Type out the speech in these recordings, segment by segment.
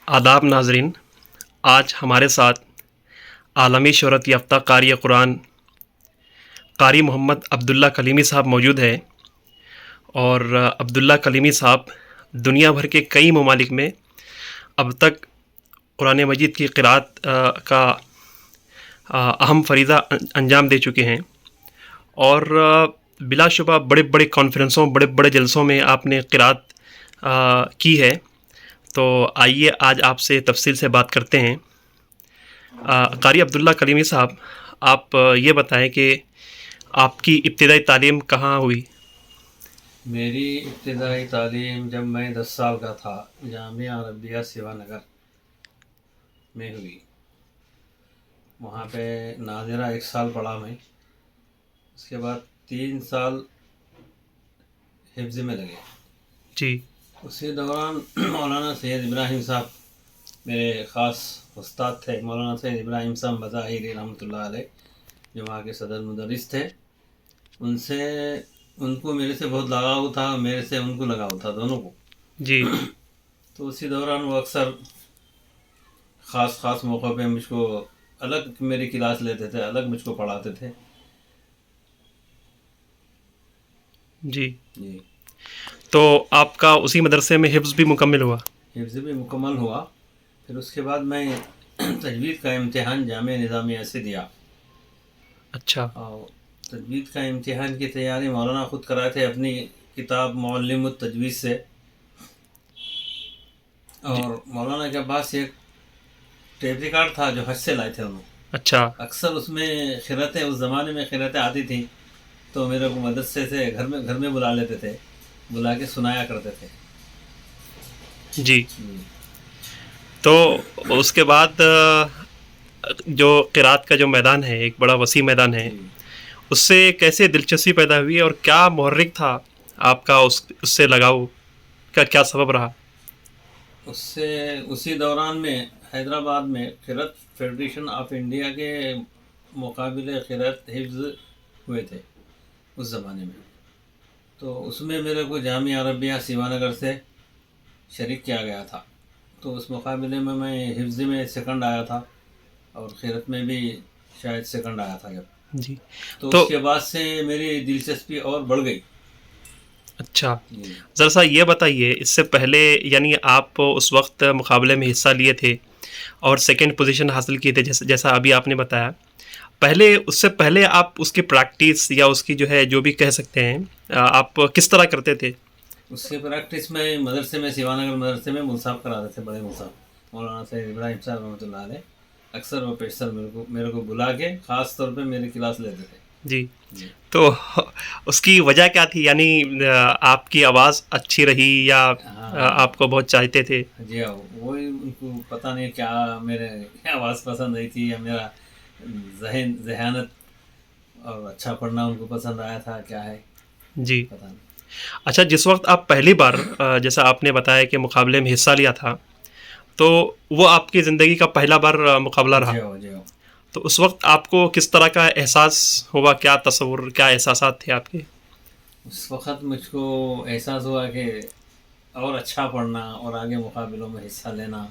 آداب ناظرین، آج ہمارے ساتھ عالمی شہرت یافتہ قاری قرآن قاری محمد عبداللہ کلیمی صاحب موجود ہے، اور عبداللہ کلیمی صاحب دنیا بھر کے کئی ممالک میں اب تک قرآن مجید کی قراءت کا اہم فریضہ انجام دے چکے ہیں، اور بلا شبہ بڑے بڑے کانفرنسوں، بڑے بڑے جلسوں میں آپ نے قراءت کی ہے۔ تو آئیے آج آپ سے تفصیل سے بات کرتے ہیں۔ قاری عبداللہ کلیمی صاحب، آپ یہ بتائیں کہ آپ کی ابتدائی تعلیم کہاں ہوئی؟ میری ابتدائی تعلیم جب میں 10 سال کا تھا جامعہ عربیہ سیوا نگر میں ہوئی۔ وہاں پہ ناظرہ 1 سال پڑھا میں، اس کے بعد 3 سال حفظ میں لگے۔ جی اسی دوران مولانا سید ابراہیم صاحب میرے خاص استاد تھے۔ مولانا سید ابراہیم صاحب مظاہری رحمۃ اللہ علیہ، جو وہاں کے صدر مدرس تھے، ان کو میرے سے بہت لگاؤ تھا، میرے سے ان کو لگاؤ تھا، دونوں کو۔ جی تو اسی دوران وہ اکثر خاص موقع پہ مجھ کو الگ میری کلاس لیتے تھے، الگ مجھ کو پڑھاتے تھے۔ جی جی، تو آپ کا اسی مدرسے میں حفظ بھی مکمل ہوا؟ حفظ بھی مکمل ہوا۔ پھر اس کے بعد میں تجوید کا امتحان جامعہ نظامیہ سے دیا، اچھا اور تجوید کا امتحان کی تیاری مولانا خود کرائے تھے اپنی کتاب معلم التجوید سے۔ اور مولانا کے پاس ایک ٹیپ ریکارڈ تھا جو حج سے لائے تھے انہوں۔ اچھا اکثر اس میں قرأتیں، اس زمانے میں قرأتیں آتی تھیں، تو میرے کو مدرسے سے گھر میں بلا لیتے تھے، بلا کے سنایا کرتے تھے۔ جی، تو اس کے بعد جو قراءت کا جو میدان ہے، ایک بڑا وسیع میدان ہے، اس سے کیسے دلچسپی پیدا ہوئی اور کیا محرک تھا آپ کا اس سے لگاؤ کا، کیا سبب رہا؟ اس سے اسی دوران میں حیدرآباد میں قرأت فیڈریشن آف انڈیا کے مقابلے قرأت حفظ ہوئے تھے اس زمانے میں، تو اس میں میرے کو جامعہ عربیہ سیوا نگر سے شریک کیا گیا تھا۔ تو اس مقابلے میں حفظ میں سیکنڈ آیا تھا، اور قرأت میں بھی شاید سیکنڈ آیا تھا جب۔ جی تو تو اس کے بعد سے میری دلچسپی اور بڑھ گئی۔ اچھا، ذرا سا یہ بتائیے، اس سے پہلے یعنی آپ اس وقت مقابلے میں حصہ لیے تھے اور سیکنڈ پوزیشن حاصل کی تھے، جیسا ابھی آپ نے بتایا، اس سے پہلے آپ اس کی پریکٹس یا اس کی جو ہے جو بھی کہہ سکتے ہیں، آپ کس طرح کرتے تھے؟ اس کی پریکٹس میں مدرسے میں سیوا نگر مدرسے میں ملصاف کراتے تھے، بڑے ملصاف مولانا سید ابراہیم صاحب رحمۃ اللہ علیہ۔ اکثر وہ پیشتر میرے کو بلا کے خاص طور پہ میری کلاس لیتے تھے۔ جی، تو اس کی وجہ کیا تھی؟ یعنی آپ کی آواز اچھی رہی یا آپ کو بہت چاہتے تھے؟ جی ہاں، وہی ان کو پتہ نہیں کیا میرے آواز پسند نہیں تھی، یا میرا ذہانت اور اچھا پڑھنا ان کو پسند آیا تھا، کیا ہے جی پتہ نہیں۔ اچھا، جس وقت آپ پہلی بار جیسا آپ نے بتایا کہ مقابلے میں حصہ لیا تھا، تو وہ آپ کی زندگی کا پہلا بار مقابلہ رہا، جی ہو جی ہو تو اس وقت آپ کو کس طرح کا احساس ہوا؟ کیا تصور، کیا احساسات تھے آپ کے؟ اس وقت مجھ کو احساس ہوا کہ اور اچھا پڑھنا اور آگے مقابلوں میں حصہ لینا،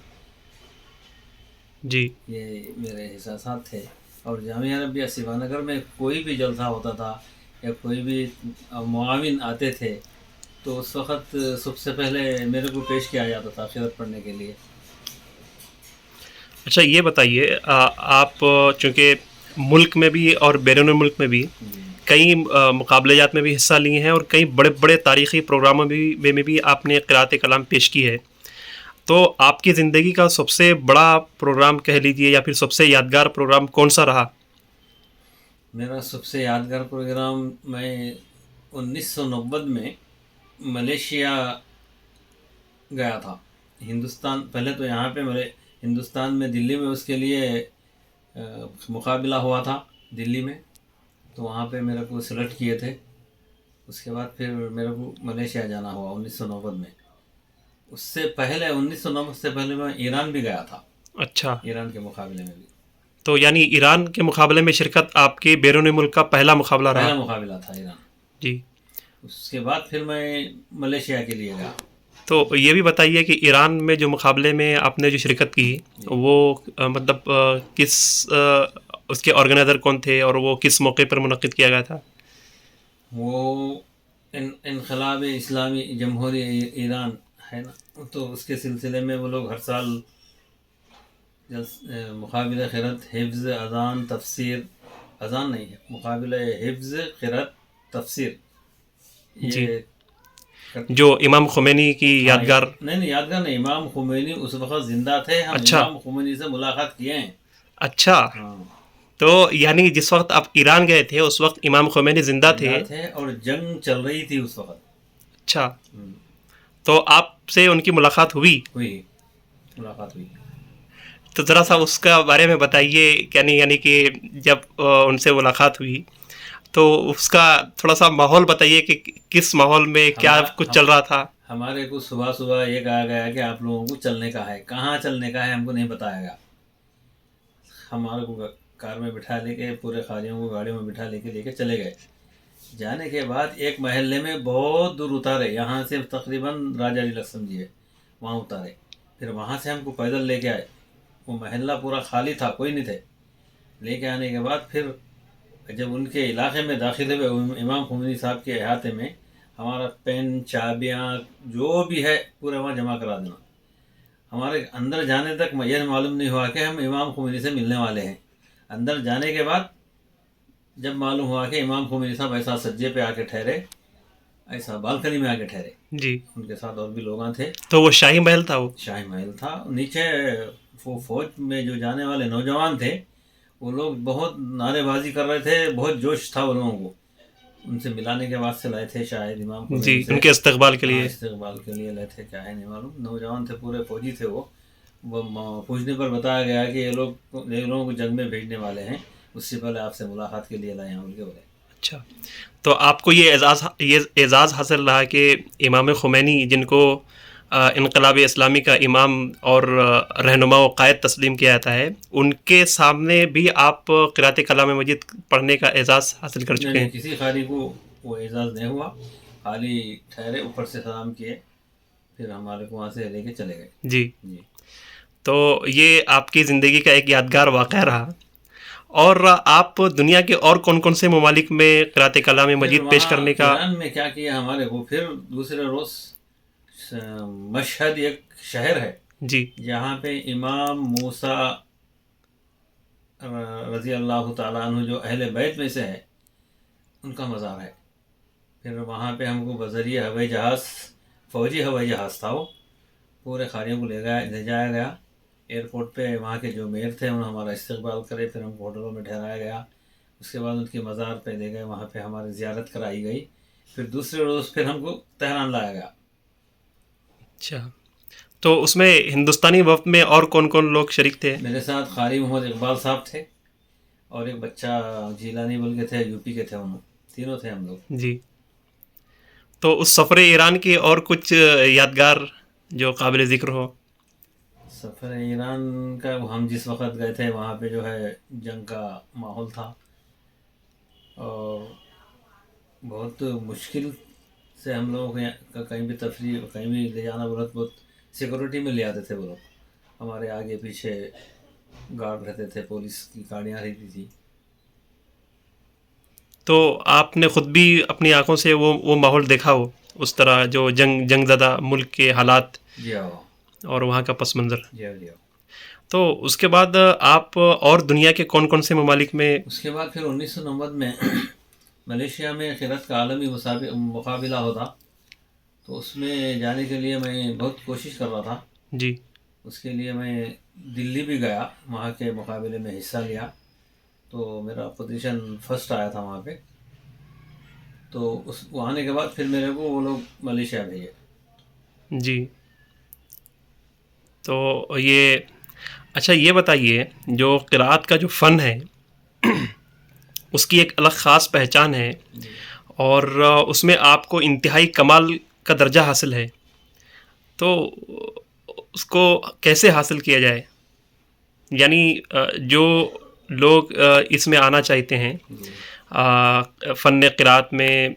جی یہ میرے احساسات تھے۔ اور جامعہ عربیہ سیوا نگر میں کوئی بھی جلسہ ہوتا تھا یا کوئی بھی معاون آتے تھے، تو اس وقت سب سے پہلے میرے کو پیش کیا جاتا تھا قرأت پڑھنے کے لیے۔ اچھا، یہ بتائیے، آپ چونکہ ملک میں بھی اور بیرون ملک میں بھی کئی مقابلے جات میں بھی حصہ لیے ہیں، اور کئی بڑے بڑے تاریخی پروگراموں میں بھی آپ نے قراءت کلام پیش کی ہے، تو آپ کی زندگی کا سب سے بڑا پروگرام کہہ لیجیے یا پھر سب سے یادگار پروگرام کون سا رہا؟ میرا سب سے یادگار پروگرام، میں 1990 میں ملیشیا گیا تھا۔ ہندوستان، پہلے تو یہاں پہ ہندوستان میں دلی میں اس کے لیے مقابلہ ہوا تھا دلی میں، تو وہاں پہ میرے کو سلیکٹ کیے تھے۔ اس کے بعد پھر میرے کو ملیشیا جانا ہوا 1990 میں۔ اس سے پہلے 1990 سے پہلے میں ایران بھی گیا تھا، اچھا، ایران کے مقابلے میں بھی۔ تو یعنی ایران کے مقابلے میں شرکت آپ کے بیرون ملک کا پہلا مقابلہ رہا؟ پہلا مقابلہ تھا ایران۔ جی، اس کے بعد پھر میں ملیشیا کے لیے گیا۔ تو یہ بھی بتائیے کہ ایران میں جو مقابلے میں آپ نے جو شرکت کی وہ مطلب کس اس کے آرگنائزر کون تھے اور وہ کس موقع پر منعقد کیا گیا تھا؟ وہ انقلاب اسلامی جمہوری ایران ہے نا، تو اس کے سلسلے میں وہ لوگ ہر سال مقابلہ قرأت حفظ اذان تفسیر، اذان نہیں ہے، مقابلہ حفظ قرأت تفسیر جی، یہ جو امام خمینی کی یادگار. نہیں یادگار نہیں، امام خمینی اس وقت زندہ تھے، ہم اچھا امام خمینی سے ملاقات کیے ہیں. اچھا، ہاں تو یعنی جس وقت آپ ایران گئے تھے اس وقت امام خمینی زندہ تھے. اور جنگ چل رہی تھی اس وقت. اچھا، تو آپ سے ان کی ملاقات ہوئی؟ ملاقات ہوئی. تو ذرا سا اس کا بارے میں بتائیے، یعنی کہ جب ان سے ملاقات ہوئی تو اس کا تھوڑا سا ماحول بتائیے کہ کس ماحول میں کیا کچھ چل رہا تھا. ہمارے کو صبح صبح یہ کہا گیا کہ آپ لوگوں کو چلنے کا ہے. کہاں چلنے کا ہے ہم کو نہیں بتایا گیا. ہمارے کو کار میں بٹھا لے کے، پورے قاریوں کو گاڑیوں میں بٹھا لے کے چلے گئے. جانے کے بعد ایک محلے میں بہت دور اتارے، یہاں سے تقریباً راجہ علی لگ سمجھیے، وہاں اتارے. پھر وہاں سے ہم کو پیدل لے کے آئے. وہ محلہ پورا خالی تھا، کوئی نہیں تھے. لے کے آنے کے بعد پھر جب ان کے علاقے میں داخل ہوئے، امام خمینی صاحب کے احاطے میں، ہمارا پین، چابیاں، جو بھی ہے پورے وہاں جمع کرا دینا. ہمارے اندر جانے تک یہ معلوم نہیں ہوا کہ ہم امام خمینی سے ملنے والے ہیں. اندر جانے کے بعد جب معلوم ہوا کہ امام خمینی صاحب ایسا سجے پہ آ کے ٹھہرے، ایسا بالکنی میں آ کے ٹھہرے. جی، ان کے ساتھ اور بھی لوگاں تھے. تو وہ شاہی محل تھا؟ وہ شاہی محل تھا. نیچے فوج میں جو جانے والے نوجوان تھے وہ لوگ بہت نعرے بازی کر رہے تھے، بہت جوش تھا وہ لوگوں کو. ان سے ملانے کے واسطے لائے تھے شاید امام خمینی جی، سے. ان کے استقبال کے لیے. استقبال کے لیے لائے تھے، کیا ہے نہیں معلوم. نوجوان تھے، پورے فوجی تھے. وہ پوچھنے پر بتایا گیا کہ یہ لوگوں کو جنگ میں بھیجنے والے ہیں، اس سے پہلے آپ سے ملاقات کے لیے لائے ہیں. بول کے بولے. اچھا، تو آپ کو یہ اعزاز حاصل رہا کہ امام خمینی، جن کو انقلاب اسلامی کا امام اور رہنما و قائد تسلیم کیا جاتا ہے، ان کے سامنے بھی آپ قرأت کلام مجید پڑھنے کا اعزاز حاصل کر چکے ہیں. کسی قاری کو وہ اعزاز نہیں ہوا، خالی ٹھہرے، اوپر سے سلام کیے، پھر ہمارے کو وہاں سے لے کے چلے گئے. جی، تو یہ آپ کی زندگی کا ایک یادگار واقعہ رہا. اور آپ دنیا کے اور کون کون سے ممالک میں قرأت کلام مجید پیش کرنے کا؟ ایران میں کیا کیا ہمارے کو، پھر دوسرے روز مشہد ایک شہر ہے، جی، جہاں پہ امام موسیٰ رضی اللہ تعالیٰ عنہ جو اہل بیت میں سے ہے، ان کا مزار ہے. پھر وہاں پہ ہم کو بذریعہ ہوائی جہاز، فوجی ہوائی جہاز تھا، وہ پورے خاریوں کو لے جایا گیا ایئرپورٹ پہ. وہاں کے جو میئر تھے انہوں نے ہمارا استقبال کرے. پھر ہم کو ہوٹلوں میں ٹھہرایا گیا. اس کے بعد ان کے مزار پہ لے گئے، وہاں پہ ہماری زیارت کرائی گئی. پھر دوسرے روز پھر ہم کو تہران لایا گیا. اچھا، تو اس میں ہندوستانی وفد میں اور کون کون لوگ شریک تھے؟ میرے ساتھ قاری محمد اقبال صاحب تھے، اور ایک بچہ جیلانی بول کے تھے، یو پی کے تھے. انہوں تینوں تھے ہم لوگ. جی، تو اس سفر ایران کی اور کچھ یادگار جو قابل ذکر ہو؟ سفر ایران کا ہم جس وقت گئے تھے وہاں پہ جو ہے جنگ کا ماحول تھا، اور بہت مشکل سے ہم لوگوں کو کہیں بھی تفریح، کہیں بھی لے جانا، بہت سیکورٹی میں لے آتے تھے وہ لوگ. ہمارے آگے پیچھے گارڈ رہتے تھے، پولیس کی گاڑیاں رہتی تھی. تو آپ نے خود بھی اپنی آنکھوں سے وہ ماحول دیکھا ہو، اس طرح جو جنگ زدہ ملک کے حالات جی ہاں، اور وہاں کا پس منظر. جی ہاں. تو اس کے بعد آپ اور دنیا کے کون کون سے ممالک میں؟ اس کے بعد پھر 1990 میں ملیشیا میں قرأت کا عالمی مقابلہ ہوتا، تو اس میں جانے کے لیے میں بہت کوشش کر رہا تھا. جی، اس کے لیے میں دلی بھی گیا، وہاں کے مقابلے میں حصہ لیا. تو میرا پوزیشن فرسٹ آیا تھا وہاں پہ. تو وہ آنے کے بعد پھر میرے کو وہ لوگ ملیشیا بھیجے. جی، تو یہ اچھا، یہ بتائیے، جو قرأت کا جو فن ہے اس کی ایک الگ خاص پہچان ہے، اور اس میں آپ کو انتہائی کمال کا درجہ حاصل ہے. تو اس کو کیسے حاصل کیا جائے؟ یعنی جو لوگ اس میں آنا چاہتے ہیں، فن قرأت میں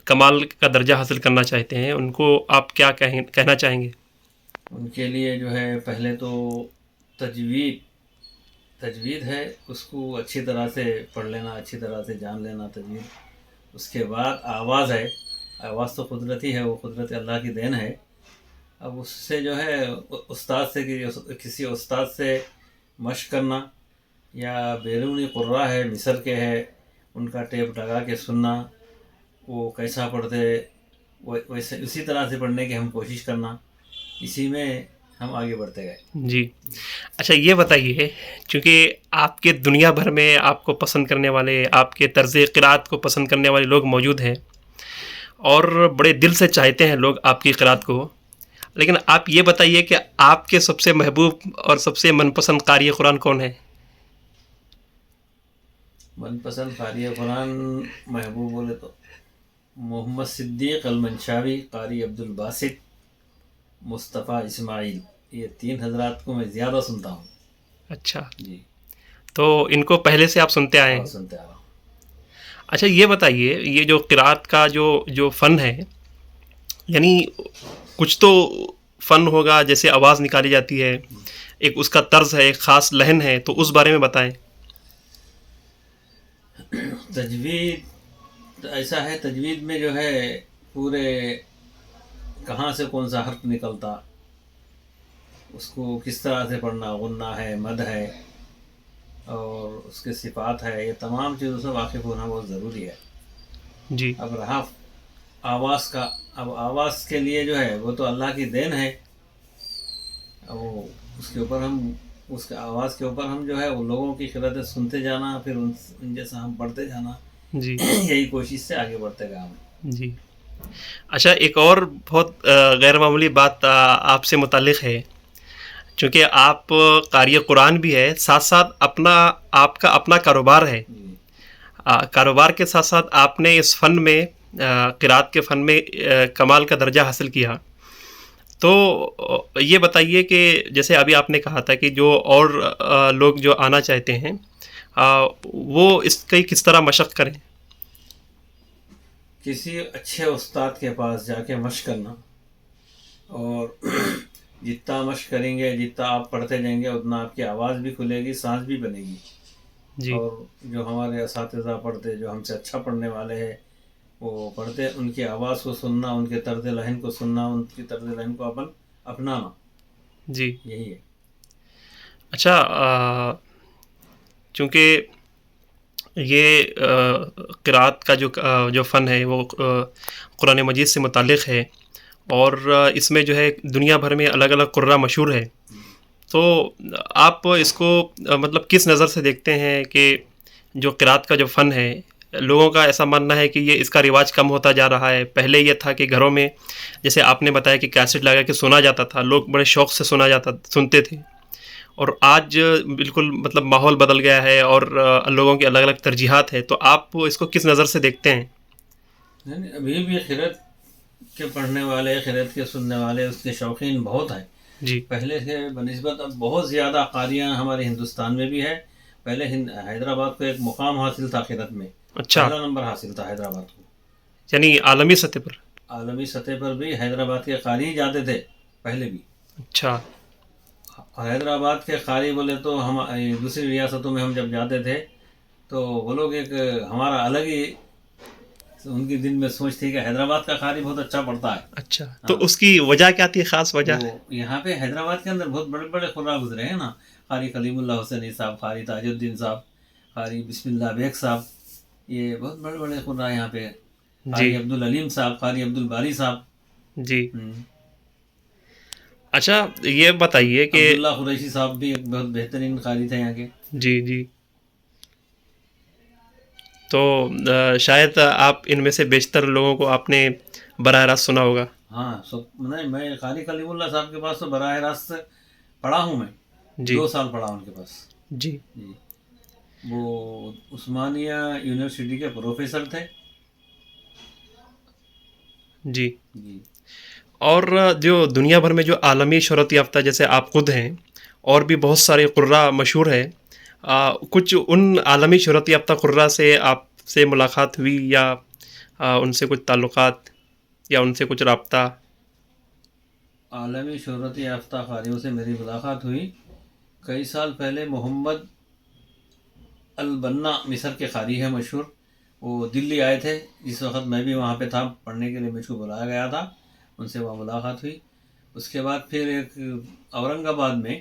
کمال کا درجہ حاصل کرنا چاہتے ہیں ان کو آپ کیا کہنا چاہیں گے؟ ان کے لیے جو ہے پہلے تو تجوید ہے، اس کو اچھی طرح سے پڑھ لینا، اچھی طرح سے جان لینا تجوید. اس کے بعد آواز ہے، آواز تو قدرتی ہے، وہ قدرت اللہ کی دین ہے. اب اس سے جو ہے استاد سے کسی استاد سے مشق کرنا، یا بیرونی قرا ہے مصر کے ہے ان کا ٹیپ لگا کے سننا، وہ کیسا پڑھتے ویسے اسی طرح سے پڑھنے کی ہم کوشش کرنا، اسی میں ہم آگے بڑھتے گئے. جی اچھا، یہ بتائیے، چونکہ آپ کے دنیا بھر میں آپ کو پسند کرنے والے، آپ کے طرز قرأت کو پسند کرنے والے لوگ موجود ہیں اور بڑے دل سے چاہتے ہیں لوگ آپ کی قرأت کو، لیکن آپ یہ بتائیے کہ آپ کے سب سے محبوب اور سب سے من پسند قاری قرآن کون ہے؟ من پسند قاری قرآن محبوب بولے تو محمد صدیق المنشاوی، قاری عبدالباسط، مصطفیٰ اسماعیل، یہ 3 حضرات کو میں زیادہ سنتا ہوں. اچھا، جی تو ان کو پہلے سے آپ سنتے آئے ہیں؟ سنتے آ رہا ہوں. اچھا یہ بتائیے، یہ جو قرأت کا جو فن ہے، یعنی کچھ تو فن ہوگا جیسے آواز نکالی جاتی ہے، ایک اس کا طرز ہے، ایک خاص لحن ہے، تو اس بارے میں بتائیں. تجوید ایسا ہے، تجوید میں جو ہے پورے کہاں سے کون سا حرف نکلتا، اس کو کس طرح سے پڑھنا، غنہ ہے، مد ہے، اور اس کے صفات ہے، یہ تمام چیزوں سے واقف ہونا بہت ضروری ہے. جی اب رہا آواز کا، اب آواز کے لیے جو ہے وہ تو اللہ کی دین ہے، وہ اس کے اوپر ہم اس کے آواز کے اوپر ہم جو ہے ان لوگوں کی قرأتیں سنتے جانا، پھر ان جیسا ہم پڑھتے جانا، جی یہی کوشش سے آگے بڑھتے گئے ہم. جی اچھا، ایک اور بہت غیر معمولی بات آپ سے متعلق ہے، چونکہ آپ قاری قرآن بھی ہے، ساتھ ساتھ آپ کا اپنا کاروبار ہے. جی کاروبار کے ساتھ ساتھ آپ نے اس فن میں، قرأت کے فن میں کمال کا درجہ حاصل کیا. تو یہ بتائیے کہ جیسے ابھی آپ نے کہا تھا کہ جو اور لوگ جو آنا چاہتے ہیں وہ اس کی کس طرح مشق کریں؟ کسی اچھے استاد کے پاس جا کے مشق کرنا، اور جتنا مشق کریں گے، جتنا آپ پڑھتے جائیں گے، اتنا آپ کی آواز بھی کھلے گی، سانس بھی بنے گی. جی اور جو ہمارے اساتذہ پڑھتے، جو ہم سے اچھا پڑھنے والے ہیں، وہ پڑھتے، ان کی آواز کو سننا، ان کے طرز لحن کو سننا، ان کی طرز لحن کو اپنانا، جی یہی ہے. اچھا، چونکہ یہ قرأت کا جو فن ہے وہ قرآن مجید سے متعلق ہے، اور اس میں جو ہے دنیا بھر میں الگ الگ قرآ مشہور ہے، تو آپ اس کو مطلب کس نظر سے دیکھتے ہیں کہ جو قرأت کا جو فن ہے، لوگوں کا ایسا ماننا ہے کہ اس کا رواج کم ہوتا جا رہا ہے. پہلے یہ تھا کہ گھروں میں، جیسے آپ نے بتایا کہ کیسٹ لگا کے سنا جاتا تھا، لوگ بڑے شوق سے سنتے تھے، اور آج بالکل مطلب ماحول بدل گیا ہے اور لوگوں کی الگ الگ ترجیحات ہے. تو آپ اس کو کس نظر سے دیکھتے ہیں؟ نہیں، ابھی بھی قرأت کے پڑھنے والے، قرأت کے سننے والے، اس کے شوقین بہت ہیں. جی پہلے سے بنسبت اب بہت زیادہ قاریاں ہمارے ہندوستان میں بھی ہے. پہلے حیدرآباد کو ایک مقام حاصل تھا قرأت میں، اچھا، پہلا نمبر حاصل تھا حیدرآباد کو. یعنی عالمی سطح پر؟ عالمی سطح پر بھی حیدرآباد کے قاری جاتے تھے پہلے بھی. اچھا، حیدرآباد کے قاری بولے تو ہم دوسری ریاستوں میں ہم جب جاتے تھے تو وہ لوگ ایک ہمارا الگ ہی ان کی دل میں سوچ تھی کہ حیدرآباد کا قاری بہت اچھا پڑھتا ہے. اچھا، تو اس کی وجہ کیا تھی، خاص وجہ؟ وہ یہاں پہ حیدرآباد کے اندر بہت بڑے بڑے قرا گزرے ہیں نا، قاری کلیم اللہ حسینی صاحب، قاری تاج الدین صاحب، قاری بسم اللہ بیگ صاحب، یہ بہت بڑے بڑے قرا یہاں پہ. قاری جی عبدالعلیم صاحب، قاری عبدالباری صاحب. جی اچھا، یہ بتائیے کہ عبداللہ قریشی صاحب بھی ایک بہت بہترین قاری تھے یہاں کے. جی جی تو شاید آپ ان میں سے بیشتر لوگوں کو آپ نے براہ راست سنا ہوگا. ہاں، نہیں، میں قاری کلیم اللہ صاحب کے پاس تو براہ راست پڑھا ہوں. میں جی 2 سال پڑھا ان کے پاس. جی جی، وہ عثمانیہ یونیورسٹی کے پروفیسر تھے. جی جی اور جو دنیا بھر میں جو عالمی شہرت یافتہ جیسے آپ خود ہیں، اور بھی بہت سارے قراء مشہور ہیں، کچھ ان عالمی شہرت یافتہ قراء سے آپ سے ملاقات ہوئی، یا ان سے کچھ تعلقات یا ان سے کچھ رابطہ؟ عالمی شہرت یافتہ قاریوں سے میری ملاقات ہوئی کئی سال پہلے. محمد البنا مصر کے قاری ہیں مشہور، وہ دلی آئے تھے جس وقت میں بھی وہاں پہ تھا پڑھنے کے لیے، مجھ کو بلایا گیا تھا، ان سے وہاں ملاقات ہوئی. اس کے بعد پھر ایک اورنگ آباد میں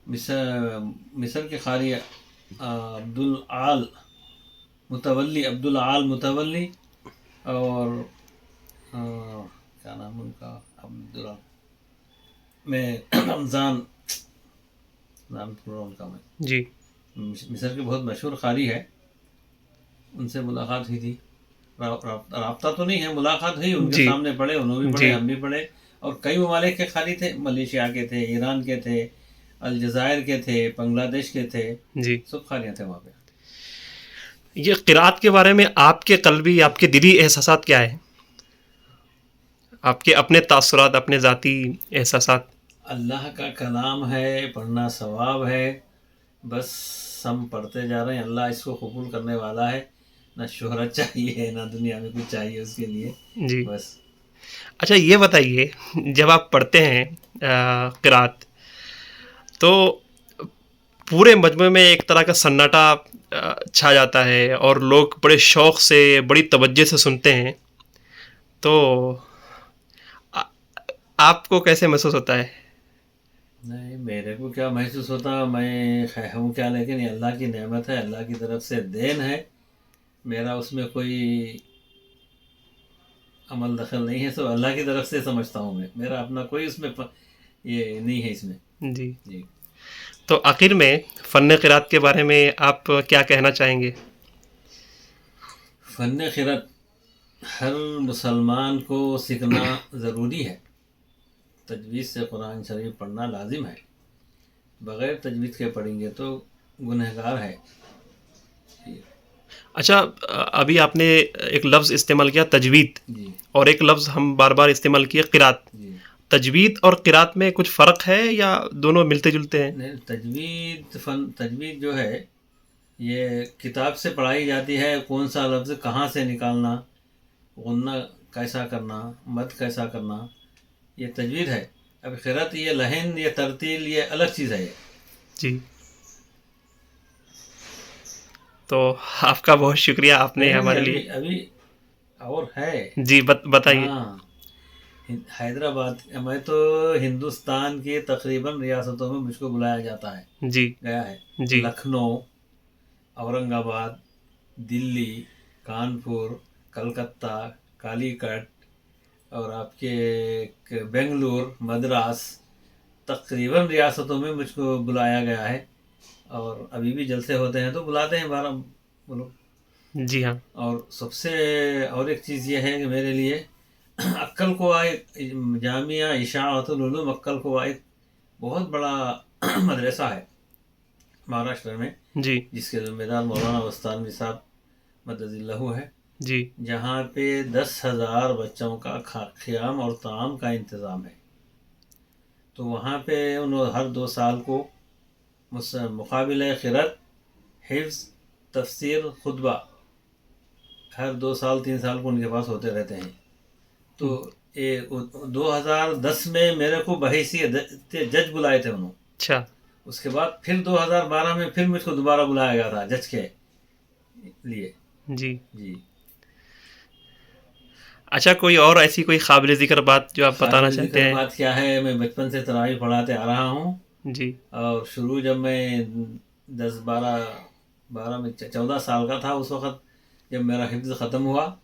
مصر کے قاری عبدالعال متولی اور کیا نام ان کا، میں رمضان نام پورا ان کا میں، جی مصر کے بہت مشہور قاری ہے، ان سے ملاقات ہوئی تھی. رابطہ تو نہیں ہے، ملاقات ہوئی، ان کے جی سامنے پڑھے، انہوں بھی پڑھے، جی ہم بھی پڑھے. اور کئی ممالک کے قاری تھے، ملیشیا کے تھے، ایران کے تھے، الجزائر کے تھے، بنگلہ دیش کے تھے، جی. سب قاریاں تھے وہاں پہ. یہ قرات کے بارے میں آپ کے قلبی، آپ کے دلی احساسات کیا ہیں؟ آپ کے اپنے تاثرات، اپنے ذاتی احساسات؟ اللہ کا کلام ہے، پڑھنا ثواب ہے، بس ہم پڑھتے جا رہے ہیں. اللہ اس کو قبول کرنے والا ہے. نہ شہرت چاہیے، نہ دنیا میں کچھ چاہیے اس کے لیے، جی. بس. اچھا یہ بتائیے، جب آپ پڑھتے ہیں قرات، تو پورے مجموعے میں ایک طرح کا سناٹا چھا جاتا ہے اور لوگ بڑے شوق سے، بڑی توجہ سے سنتے ہیں، تو آپ کو کیسے محسوس ہوتا ہے؟ نہیں، میرے کو کیا محسوس ہوتا، میں ہوں کیا، لیکن یہ اللہ کی نعمت ہے، اللہ کی طرف سے دین ہے. میرا اس میں کوئی عمل دخل نہیں ہے، سب اللہ کی طرف سے سمجھتا ہوں میں. میرا اپنا کوئی اس میں یہ نہیں ہے اس میں. جی. جی. تو آخر میں فن قرات کے بارے میں آپ کیا کہنا چاہیں گے؟ فن قرات ہر مسلمان کو سیکھنا ضروری ہے. تجوید سے قرآن شریف پڑھنا لازم ہے. بغیر تجوید کے پڑھیں گے تو گنہگار ہے. اچھا، ابھی آپ نے ایک لفظ استعمال کیا تجوید، جی اور ایک لفظ ہم بار بار استعمال کیے قرات. جی. تجوید اور قرات میں کچھ فرق ہے یا دونوں ملتے جلتے ہیں؟ نہیں، تجوید جو ہے یہ کتاب سے پڑھائی جاتی ہے، کون سا لفظ کہاں سے نکالنا، غنہ کیسا کرنا، مد کیسا کرنا، یہ تجوید ہے. اب قرات یہ لحن، یہ ترتیل، یہ الگ چیز ہے. جی. تو آپ کا بہت شکریہ، آپ نے نہیں، ہمارے لیے. ابھی اور ہے. جی بتائیے. ہاں، حیدرآباد، میں تو ہندوستان کی تقریباً ریاستوں میں مجھ کو بلایا جاتا ہے، جی گیا ہے. جی لکھنؤ، اورنگ آباد، دلی، کانپور، کلکتہ، کالی کٹ، اور آپ کے بنگلور، مدراس، تقریباً ریاستوں میں مجھ کو بلایا گیا ہے. اور ابھی بھی جلسے ہوتے ہیں تو بلاتے ہیں 12 ملک. جی ہاں. اور سب سے اور ایک چیز یہ ہے کہ میرے لیے عقل کوہ جامعہ اشاعت العلوم عقل کوہ ایک بہت بڑا مدرسہ ہے مہاراشٹر میں، جی جس کے ذمہ دار مولانا وستانوی صاحب مدد اللہ ہے. جی. جہاں پہ 10,000 بچوں کا قیام اور طعام کا انتظام ہے. تو وہاں پہ انہوں ہر 2 سال کو مقابلہ قرات، حفظ، تفسیر، خطبہ ہر 2 سال 3 سال کو ان کے پاس ہوتے رہتے ہیں. تو 2010 میں میرے کو بحیثیت جج بلائے تھے انہوں. اچھا. اس کے بعد پھر 2012 میں پھر مجھ کو دوبارہ بلایا گیا تھا جج کے لیے. جی. جی. اچھا، کوئی اور ایسی کوئی قابل ذکر بات جو آپ بتانا قابل چاہتے ذکر ہیں؟ بات کیا ہے، میں بچپن سے تراویح پڑھاتے آ رہا ہوں. جی. اور شروع جب میں 14 سال کا تھا، اس وقت جب میرا حفظ ختم ہوا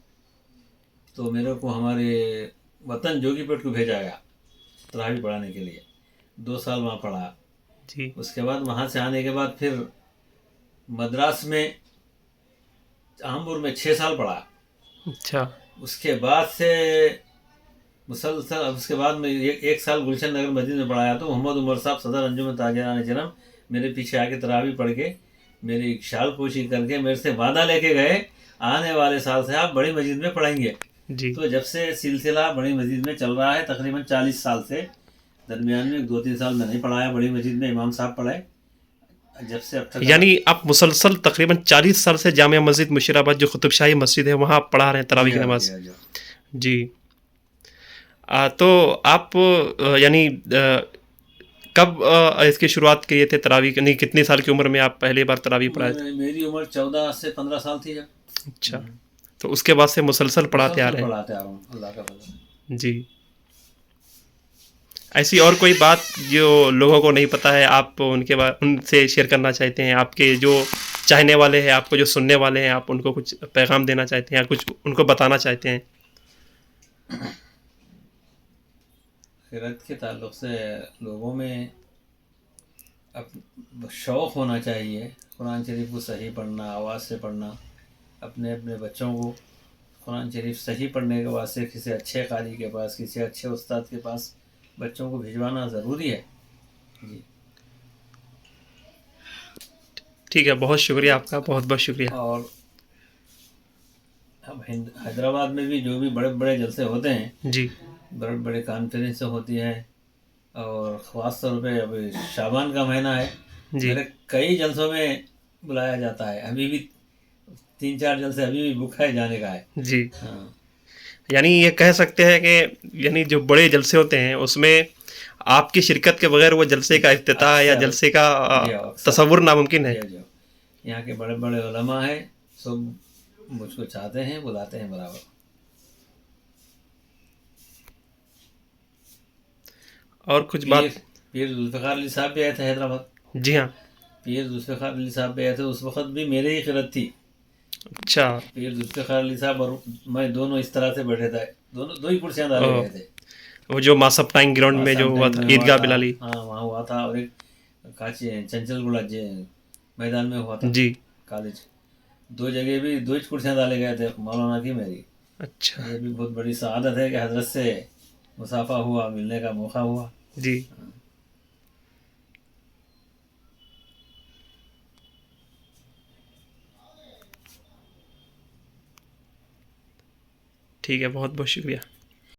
تو میرے کو ہمارے وطن جوگی پیٹ کو بھیجا گیا تراویح پڑھانے کے لیے. 2 سال وہاں پڑھا. جی. اس کے بعد وہاں سے آنے کے بعد پھر مدراس میں آمبور میں 6 سال پڑھا. اچھا. اس کے بعد سے مسلسل، اس کے بعد میں 1 سال گلشن نگر مسجد میں پڑھایا. تو محمد عمر صاحب صدر انجمن تاجران جرم میرے پیچھے آ کے تراویح پڑھ کے میری شال پوشی کر کے میرے سے وعدہ لے کے گئے، آنے والے سال سے آپ بڑی مسجد میں پڑھیں گے. جی. تو جب سے سلسلہ بڑی مسجد میں چل رہا ہے تقریباً 40 سال سے، درمیان میں 2-3 سال میں نہیں پڑھایا بڑی مسجد میں، امام صاحب پڑھائے. جب سے اب تک یعنی آپ مسلسل تقریباً 40 سال سے جامع مسجد مشیرآباد جو قطب شاہی مسجد ہے وہاں آپ پڑھا رہے ہیں تراویح جی کی ہاں نماز؟ جی ہاں جی جی. تو آپ یعنی کب اس کی شروعات کیے تھے تراویح؟ یعنی کتنی سال کی عمر میں آپ پہلی بار تراویح پڑھائے تھے؟ میری عمر 14 سے 15 سال تھی جب. اچھا، تو اس کے بعد سے مسلسل پڑھاتے آ مسلسل رہے ہیں. پڑھاتے آ رہا ہوں اللہ کا فضل ہے. جی. ایسی اور کوئی بات جو لوگوں کو نہیں پتہ ہے آپ ان سے شیئر کرنا چاہتے ہیں؟ آپ کے جو چاہنے والے ہیں، آپ کو جو سننے والے ہیں، آپ ان کو کچھ پیغام دینا چاہتے ہیں یا کچھ ان کو بتانا چاہتے ہیں؟ خیرت کے تعلق سے لوگوں میں شوق ہونا چاہیے قرآن شریف کو صحیح پڑھنا، آواز سے پڑھنا. اپنے اپنے بچوں کو قرآن شریف صحیح پڑھنے کے واسطے کسی اچھے قاری کے پاس، کسی اچھے استاد کے پاس بچوں کو بھجوانا ضروری ہے. جی. ٹھیک ہے، بہت شکریہ آپ کا، بہت بہت شکریہ. اور اب حیدرآباد میں بھی جو بھی بڑے بڑے جلسے ہوتے ہیں، جی. بڑے بڑے کانفرنس ہوتی ہیں، اور خاص طور پہ اب شعبان کا مہینہ ہے، جی. میرے کئی جلسوں میں بلایا جاتا ہے. ابھی بھی 3-4 جلسے ابھی بھی بک ہے جانے کا ہے. جی. ہاں. یعنی یہ کہہ سکتے ہیں کہ یعنی جو بڑے جلسے ہوتے ہیں اس میں آپ کی شرکت کے بغیر وہ جلسے کا افتتاح یا اکثر جلسے کا جی اکثر تصور ناممکن ہے. جی یہاں کے بڑے بڑے علماء ہیں، سب مجھ کو چاہتے ہیں، بلاتے ہیں برابر. اور کچھ بات؟ پیر ذوالفقار علی صاحب بھی آئے تھے حیدرآباد. جی ہاں. پیر ذوالفقار علی صاحب بھی آئے تھے، اس وقت بھی میرے ہی خیرت تھی. اچھا. پیر ذوالفقار علی صاحب اور میں دونوں اس طرح سے بیٹھے تھے، دو ہی کرسیاں ڈالے گئے تھے. وہ جو ماسب ٹائم گراؤنڈ میں جو ہوا ٹائم تھا میں ہوا عیدگاہ تھا. بلالی. ہاں وہاں ہوا تھا. اور ایک کاچی چنچل گوڑا میدان میں ہوا تھا جی. کالج. 2 جگہ بھی 2 ہی کرسیاں ڈالے گئے تھے مولانا کی میری. اچھا. یہ بھی بہت بڑی سعادت ہے کہ حضرت سے مسافہ ہوا، ملنے کا موقع ہوا. جی. ٹھیک ہے، بہت بہت شکریہ.